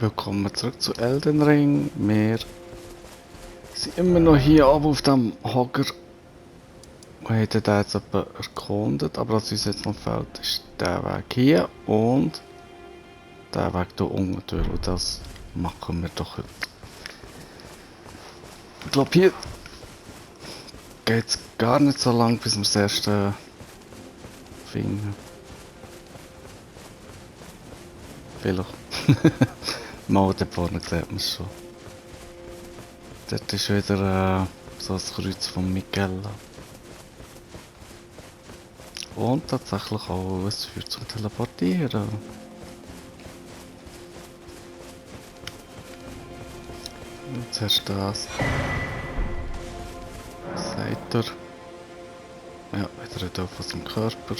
Willkommen zurück zu Elden Ring. Wir sind immer noch hier oben auf dem Hocker. Wir haben den jetzt etwa erkundet, aber was uns jetzt noch fehlt, ist der Weg hier und der Weg hier unten durch. Und das machen wir doch heute. Ich glaube, hier geht es gar nicht so lang, bis wir das erste finden. Vielleicht. Mal da vorne sieht man es schon. Dort ist wieder so ein Kreuz von Michela. Und tatsächlich auch, es führt zum Teleportieren. Und zuerst das. Sagt er. Ja, wieder ein Teil von seinem Körper.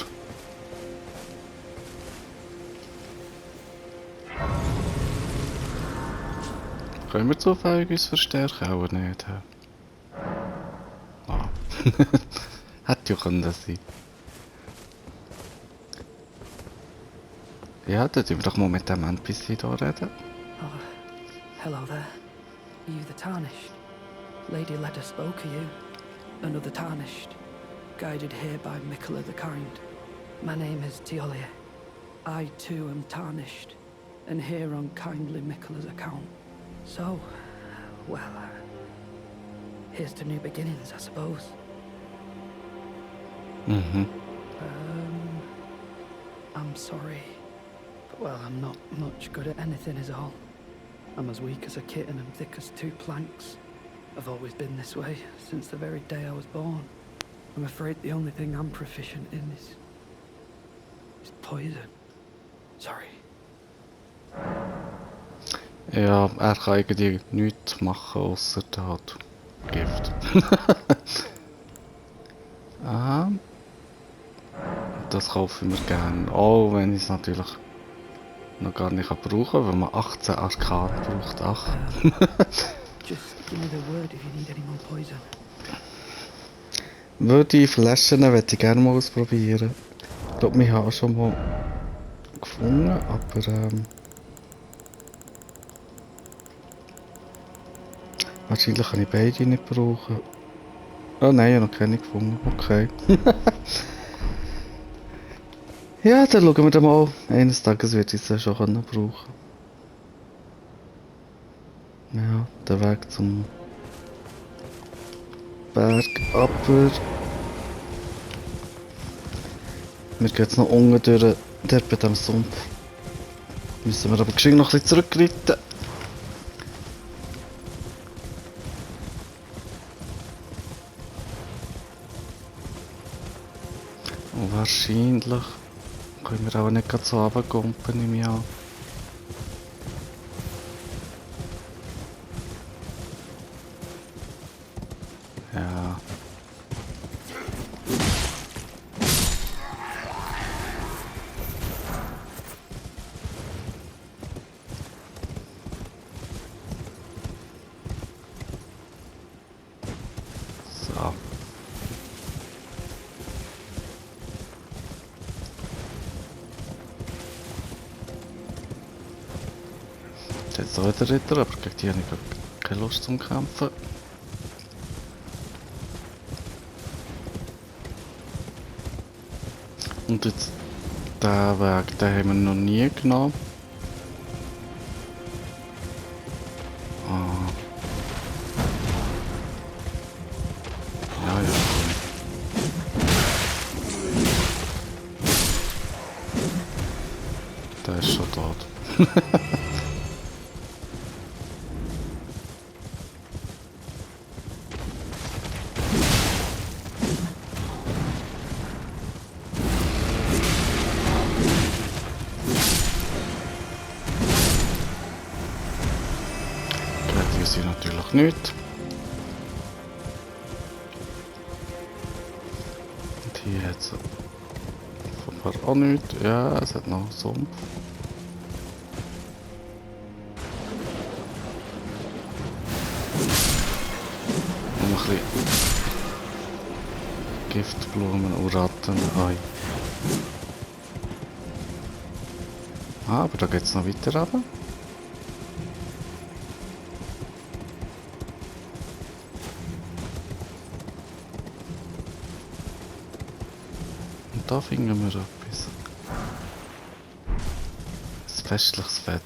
Können wir zufällig uns verstärken? Auch nicht. Ah. Hätte ja können sein. Ja, dann tun wir doch mal mit dem NPC hier reden. Oh, hello there. You the Tarnished? Lady Leda spoke of you. Another Tarnished. Guided here by Miquella the Kind. My name is Teolia. I too am Tarnished. And here on kindly Miquella's account. So, well, here's to new beginnings, I suppose. I'm sorry. But, well, I'm not much good at anything is all. I'm as weak as a kitten and thick as two planks. I've always been this way, since the very day I was born. I'm afraid the only thing I'm proficient in is poison. Sorry. Ja, er kann irgendwie nichts machen, außer halt Gift. Ah, das kaufen wir gerne. Auch wenn ich es natürlich noch gar nicht brauchen kann, weil man 18 Arkan braucht. Ach. Just give me the word if you need any more poison. Würde ich Flaschen, würde ich gerne mal ausprobieren. Ich glaube, wir haben schon mal gefunden, aber wahrscheinlich kann ich beide nicht brauchen. Oh nein, ich habe noch keine gefunden. Okay. Ja, dann schauen wir dann mal. Eines Tages werde ich sie schon brauchen. Ja, der Weg zum Berg aber wir gehen jetzt noch unten durch, dort bei diesem Sumpf. Müssen wir aber geschwind noch ein bisschen zurückreiten. Und wahrscheinlich können wir auch nicht gerade so runtergumpen, nehme ich an. Ja. So. Jetzt auch der Ritter, aber gegen die habe ich keine Lust zum Kämpfen. Und jetzt den Weg, den haben wir noch nie genommen. Ah. Ja, ja. Der ist schon tot. Die sind natürlich nicht. Und hier hat es offenbar auch nicht. Ja, es hat noch einen Sumpf. Und noch ein bisschen Giftblumen und Ratten. Ah, aber da geht es noch weiter runter. da finden wir etwas. Ein festliches Fett.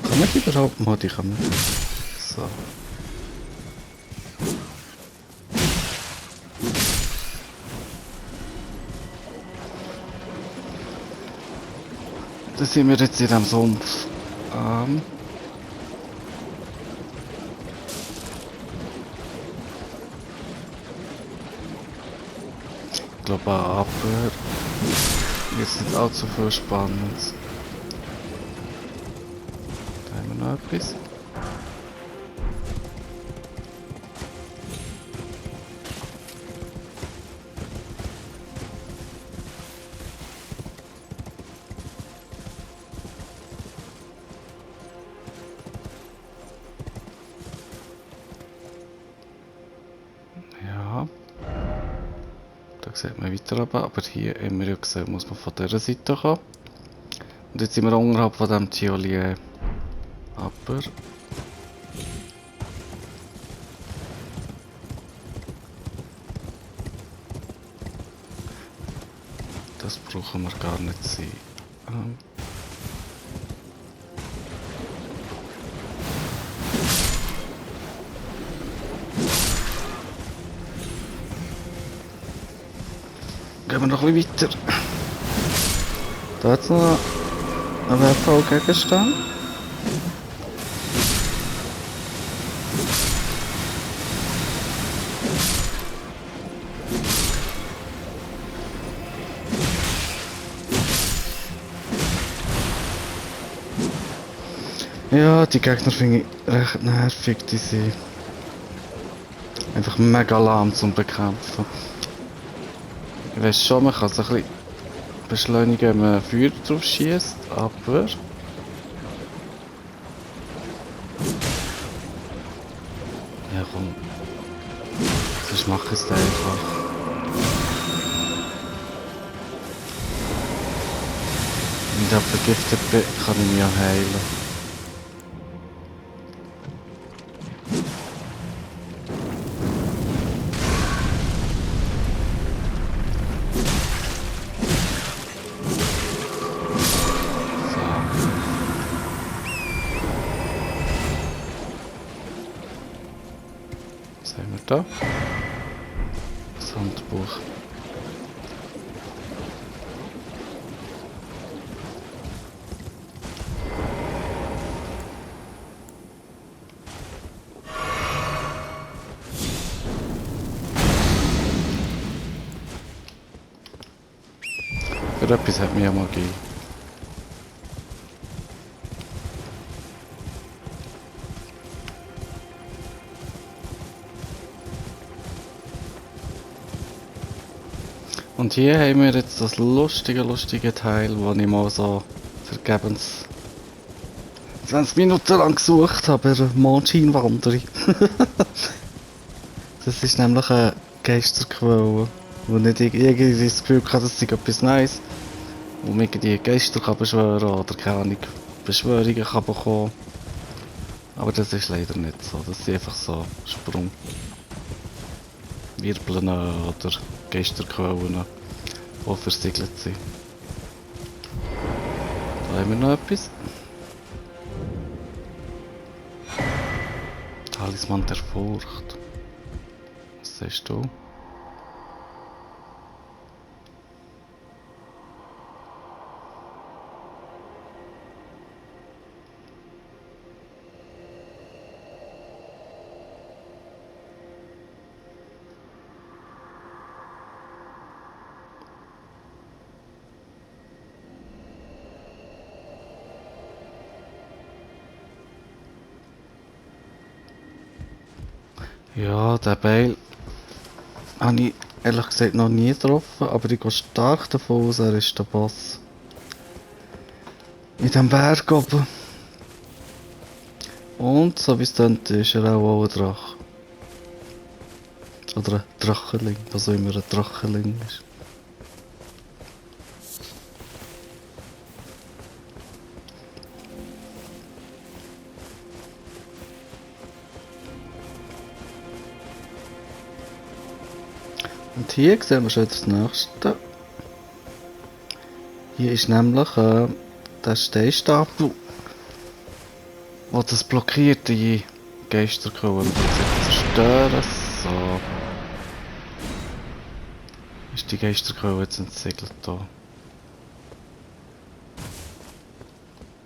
Kann man die überhaupt mal? Die kann man. So. Da sind wir jetzt in diesem Sumpf. Ich glaube aber jetzt nicht allzu viel Spannendes. Da haben wir noch etwas. Ja. Da sieht man weiter runter, aber hier haben wir ja gesehen, muss man von dieser Seite kommen. Und jetzt sind wir unterhalb von diesem Tiolier. Aber... das brauchen wir gar nicht sein. Gehen wir noch ein bisschen weiter. Da hat es noch einen wertvollen Gegenstand. Ja, die Gegner finde ich recht nervig. Die sind einfach mega lahm zum Bekämpfen. Ich weiss schon, man kann es ein bisschen beschleunigen, wenn man Feuer drauf schießt, aber... ja komm, sonst mache ich es einfach. Wenn ich da vergiftet bin, kann ich mich ja heilen. Was haben wir da? Das Handbuch. Für etwas hat mir ja Magie. Und hier haben wir jetzt das lustige Teil, wo ich mal so vergebens 20 Minuten lang gesucht habe, eine Mondscheinwanderung. Das ist nämlich eine Geisterquelle, wo nicht irgendwie das Gefühl hatte, das sei etwas Neues. Wo man irgendwie Geister kann beschwören oder keine Ahnung, Beschwörungen kann bekommen. Aber das ist leider nicht so, das sind einfach so Sprung. Wirbeln oder Geisterquellen, die versiegelt sind. Da haben wir noch etwas. Talisman der Furcht. Was siehst du? Ja, den Beil habe ich ehrlich gesagt noch nie getroffen, aber ich gehe stark davon aus, er ist der Boss. In diesem Berg oben. Und so wie es klingt, ist er auch ein Drache. Oder ein Drachenling, was auch immer ein Drachenling ist. Und hier sehen wir schon das nächste. Hier ist nämlich der Steinstapel, wo das blockierte Geisterkrone zerstören. So. Ist die Geisterkrone jetzt entsiegelt hier.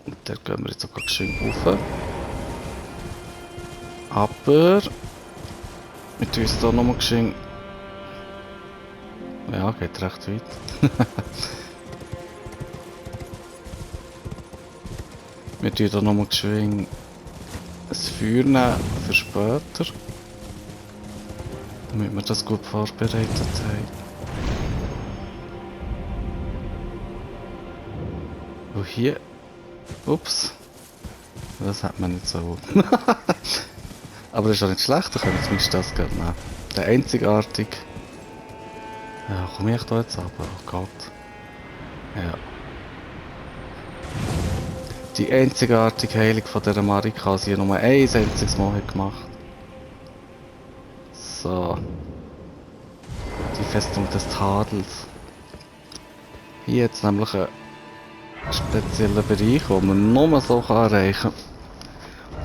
Und da gehen wir jetzt sogar schön rauf. Aber wir tun uns hier nochmal geschehen. Ja, geht recht weit. Wir tun hier nochmal geschwind das Feuer nehmen für später. Damit wir das gut vorbereitet haben. Und hier. Ups. Das hat man nicht so. Aber das ist auch nicht schlecht, da können wir zumindest das gerne nehmen. Der einzigartig. Ja, komme ich da jetzt runter? Oh Gott. Ja. Die einzigartige Heilung von dieser Marika, die sie nur ein einziges Mal hat gemacht. So. Die Festung des Tadels. Hier jetzt nämlich einen speziellen Bereich, den man nur so erreichen kann.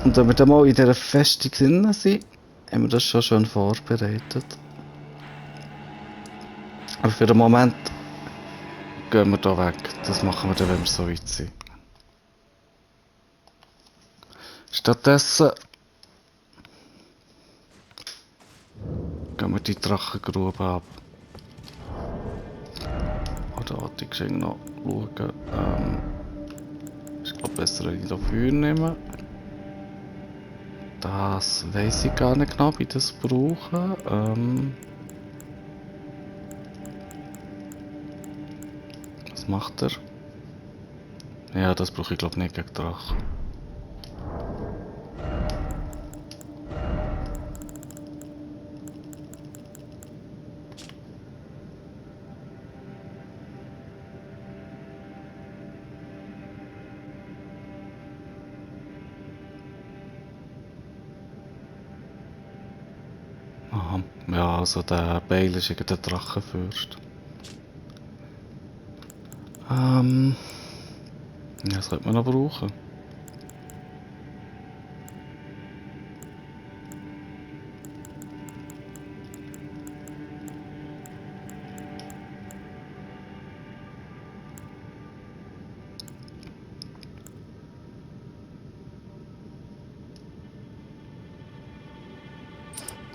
Und wenn wir dann mal in dieser Festung drin sind, haben wir das schon schön vorbereitet. Aber für den Moment gehen wir hier weg. Das machen wir dann, wenn wir so weit sind. Stattdessen gehen wir die Drachengrube ab. Oder wollte ich geschwind noch schauen. Ich glaube besser, wenn ich da Feuer nehme. Das weiss ich gar nicht genau, wie ich das brauche. Was macht er? Ja, das brauche ich glaube nicht gegen Drachen. Aha, ja, also der Beil ist irgendein Drachenfürst. Ja, das könnte man noch brauchen.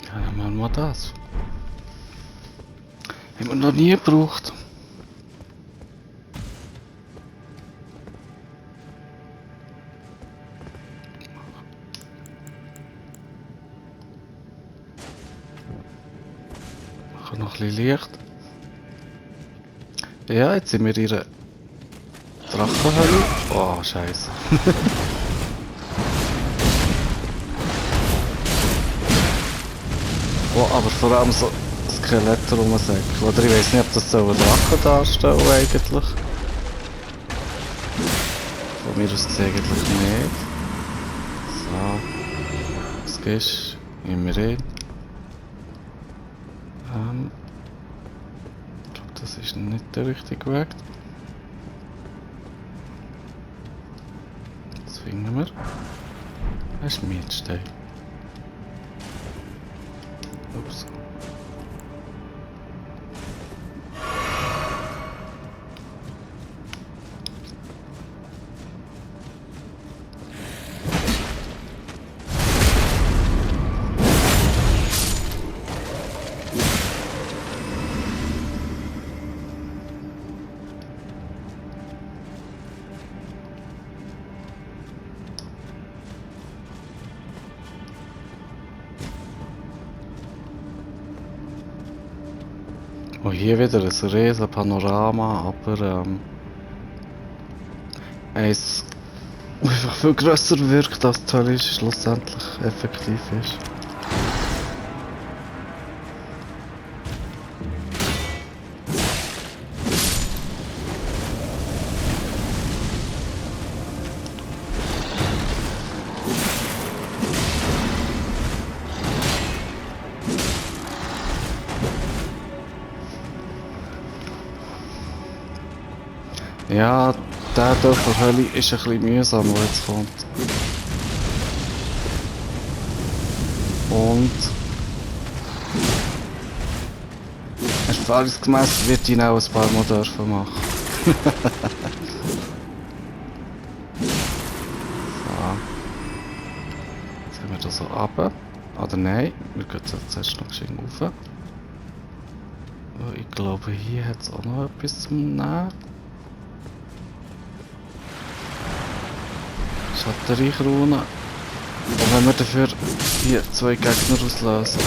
Ja, dann machen wir das. Haben wir noch nie gebraucht. Machen noch ein bisschen Licht. Ja, jetzt sind wir in ihrer Drachenhöhle. Oh, scheiße. Oh, aber vor allem so Skelette rumsäckeln. Oder ich weiß nicht, ob das so ein Drachen darstellen eigentlich. Von mir aus gesehen eigentlich nicht. So. Was gehst du? Immer rein. Ich glaube, das ist nicht der richtige Weg. Das finden wir. Das ist Mietstein. Ups. Oh, hier wieder ein riesen Panorama, aber eins, das einfach viel grösser wirkt, als die Hölle schlussendlich effektiv ist. Ja, der hier von Hölle ist ein bisschen mühsam, der jetzt kommt. Und erfahrungsgemäß wird ihn auch ein paar Mal dürfen machen. So. Jetzt gehen wir da so runter. Oder nein, wir gehen jetzt zuerst noch schön rauf. Oh, ich glaube, hier hat es auch noch etwas zum Nehmen. Schattenreichrune. Und wenn wir dafür hier 2 Gegner auslösen.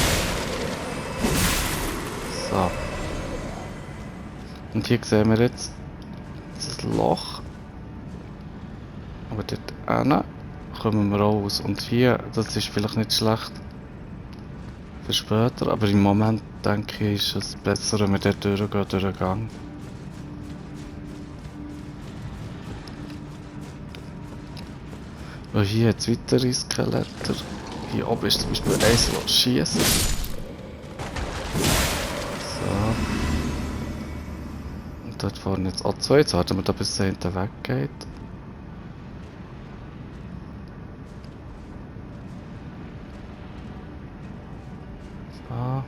So. Und hier sehen wir jetzt das Loch. Aber dort hinten kommen wir raus. Und hier, das ist vielleicht nicht schlecht für später, aber im Moment denke ich, ist es besser, wenn wir dort durchgehen, durch den Gang. Und hier hat es weitere Skeletter. Hier oben ist zum Beispiel eins, das schießt. So. Und dort vorne jetzt auch 2. Jetzt warten wir da, bis der hinten weggeht. So.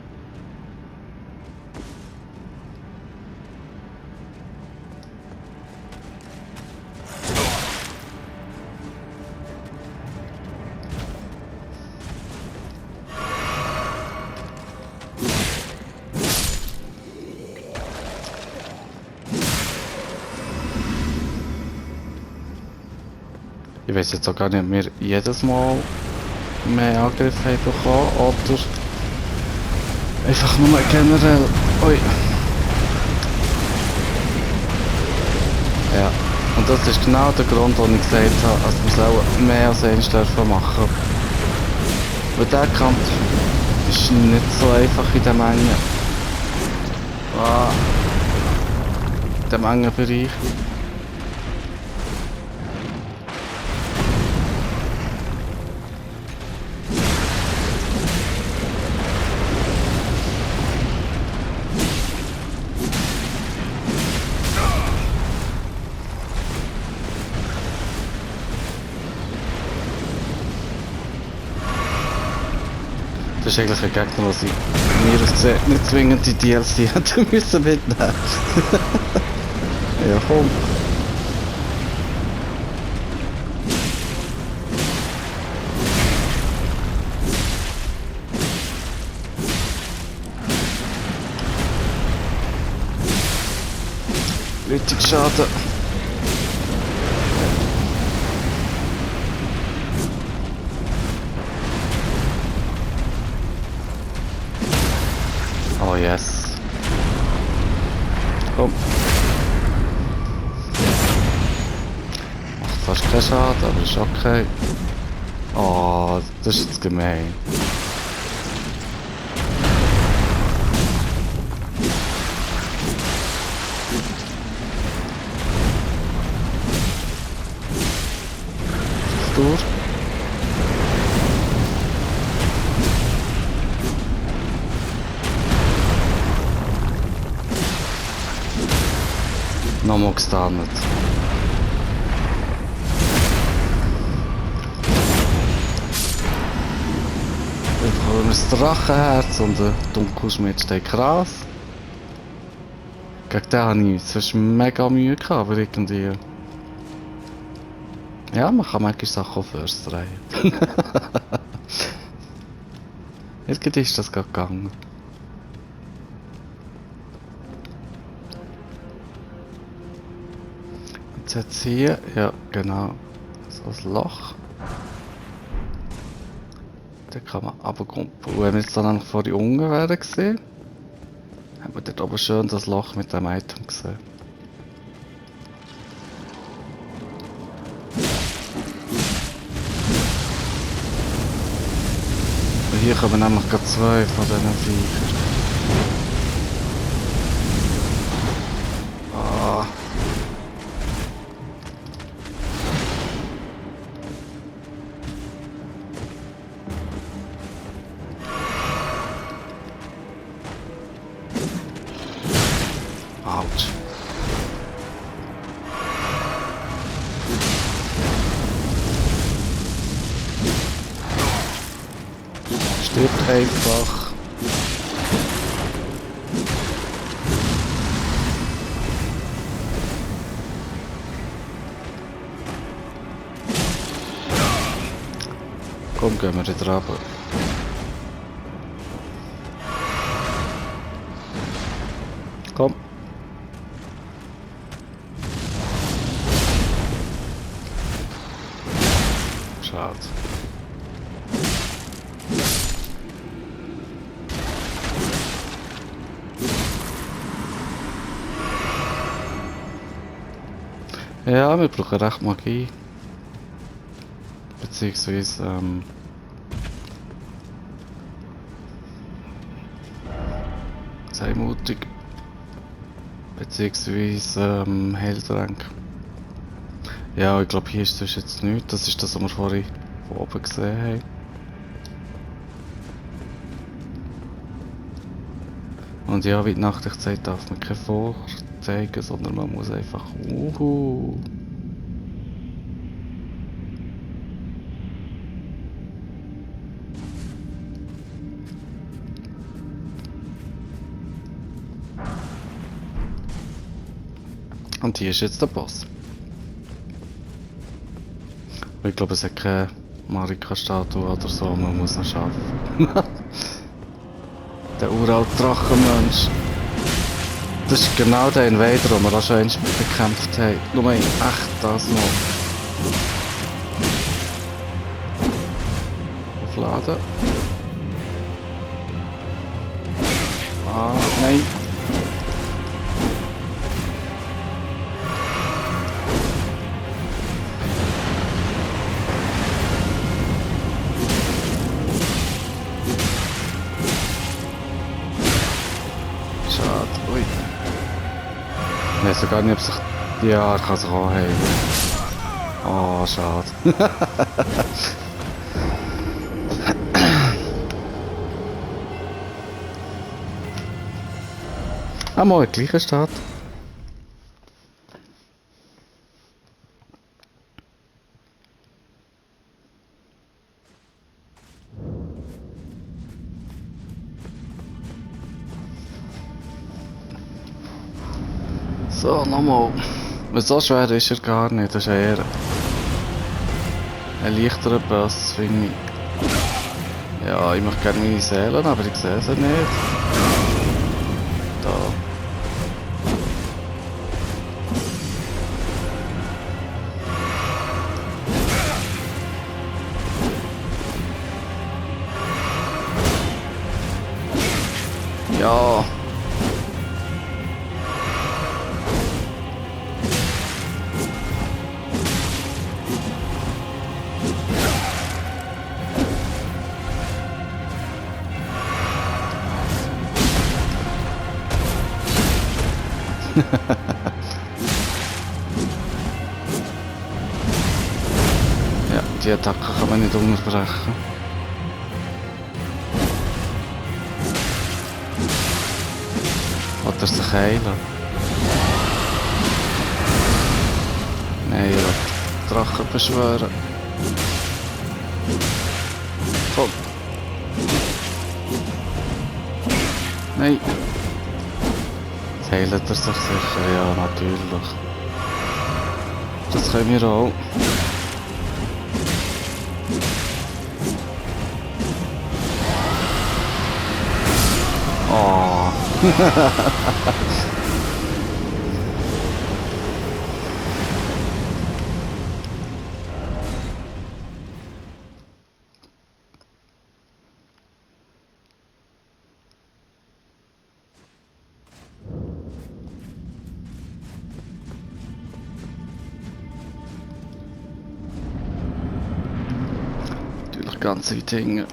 Ich weiß jetzt auch gar nicht, ob wir jedes Mal mehr Angriffe haben bekommen oder einfach nur generell. Ui. Ja, und das ist genau der Grund, warum ich gesagt habe, dass wir es auch mehr als eins dürfen machen. Weil der Kampf ist nicht so einfach in der Menge. Ah. In dem engen Bereich. Das ist eigentlich ein Gegner, was ich mir aus gesehen nicht zwingend die DLC hätte müssen mitnehmen. Ja, komm. Richtig schade. Oh yes. Komm. Macht fast keinen Schaden, aber ist okay. Oh, das ist jetzt gemein. Ist durch? Nochmal gestandet. Jetzt haben wir das Drachenherz und ein Dunkelschmiedstein Gras. Gegen den habe ich sonst mega Mühe gehabt, aber irgendwie... Ja, man kann manchmal Sachen auch first drehen. Irgendwie ist das gerade gegangen. Jetzt hier, ja genau, so ein Loch. Da kann man runterkumpen. Und wenn wir jetzt dann noch vor die unten wären gesehen, haben wir dort oben schön das Loch mit dem Item gesehen. Und hier kommen nämlich gerade 2 von diesen Viechern. Ah. Autsch. Stirbt einfach. Komm, gehen wir wieder runter. Komm. Schade. Ja, wir brauchen recht Magie. Beziehungsweise, sei mutig. Beziehungsweise, Heiltränke. Ja, ich glaube, hier ist das jetzt nichts. Das ist das, was wir vorhin von oben gesehen haben. Und ja, wie die Nachricht sagt, darf man keine Furcht zeigen, sondern man muss einfach Und hier ist jetzt der Boss. Ich glaube, es hat keine Marika-Statue oder so, man muss noch schaffen. Der uralte Drachenmensch. Das ist genau der Invader, den wir auch schon einmal bekämpft haben. Nur in echt das noch. Aufladen. Ah, nein. Schade, ui. Ich weiß ja gar nicht, ob sich... Ja, er kann sich anheben. Oh, schade. Ah, mal, gleicher Start. So, nochmal. So schwer ist er gar nicht, das ist eher ein leichterer Boss, finde ich. Ja, ich möchte gerne meine Seelen, aber ich sehe sie nicht. Da. Ja. Ja, die Attacke kann man nicht unterbrechen. Hat er sich heilen? Nein, er will Drachen beschwören. Komm. Nein. Jetzt heilt er sich sicher, ja, natürlich. Das können wir auch. Oh. Natürlich ganz weit hinten.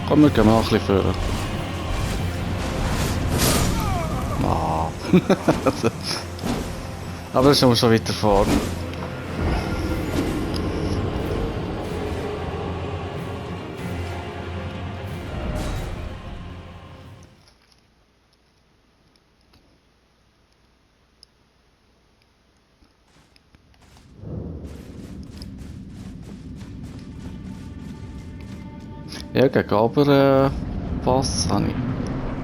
Komm, wir gehen mal ein bisschen führen. Ah. Aber das ist schon weiter vorne. Ja, gegen Oberpass habe ich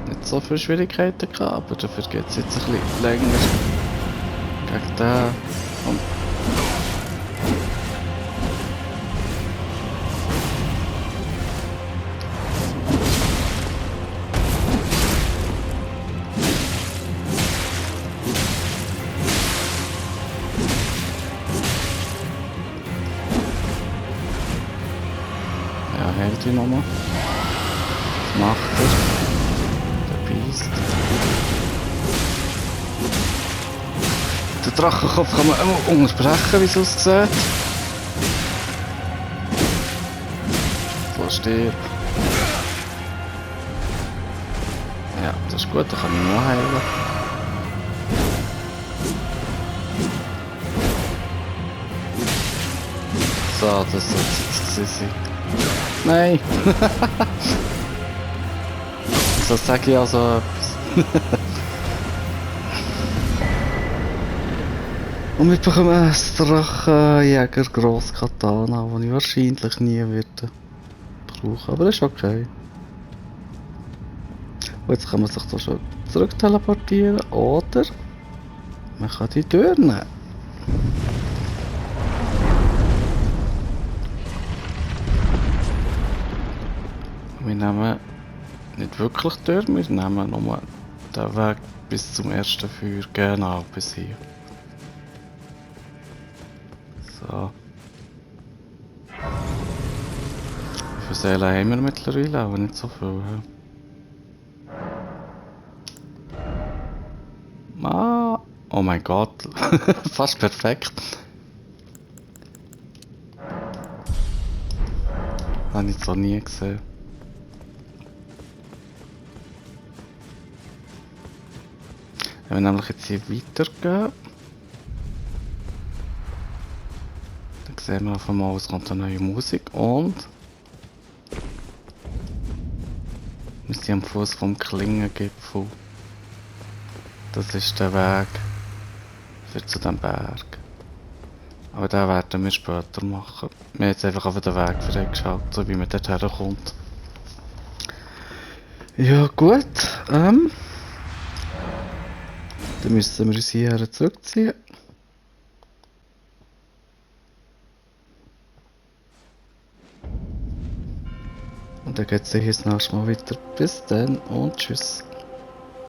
nicht so viele Schwierigkeiten gehabt, aber dafür geht es jetzt ein bisschen länger gegen den. Und ja, hält ihn nochmal. Was macht er? Der Beast. Den Drachenkopf kann man immer unterbrechen, wie es aussieht. So, stirb. Ja, das ist gut, dann kann ich noch heilen. So, das sollte es jetzt sein. Nein! So sage ich also etwas. Und wir bekommen einen Drachenjäger Grosskatana, den ich wahrscheinlich nie werde brauchen, aber das ist okay. Und jetzt kann man sich da schon zurück teleportieren, oder man kann die Tür nehmen. Wir nehmen nicht wirklich die Tür, wir nehmen nur den Weg bis zum ersten Feuer, genau bis hier. So. Wie viele Seelen haben wir mittlerweile? Aber nicht so viel. Ah, oh mein Gott, fast perfekt. Habe ich so nie gesehen. Wenn wir nämlich jetzt hier weitergehen, dann sehen wir auf einmal, es kommt eine neue Musik und wir sind am Fuß vom Klingengipfel. Das ist der Weg für zu dem Berg. Aber den werden wir später machen. Wir haben jetzt einfach auf den Weg freigeschaltet, so wie man dort herkommt. Ja gut, dann müssen wir uns hierher zurückziehen. Und dann geht es hier das nächste Mal weiter. Bis dann und tschüss.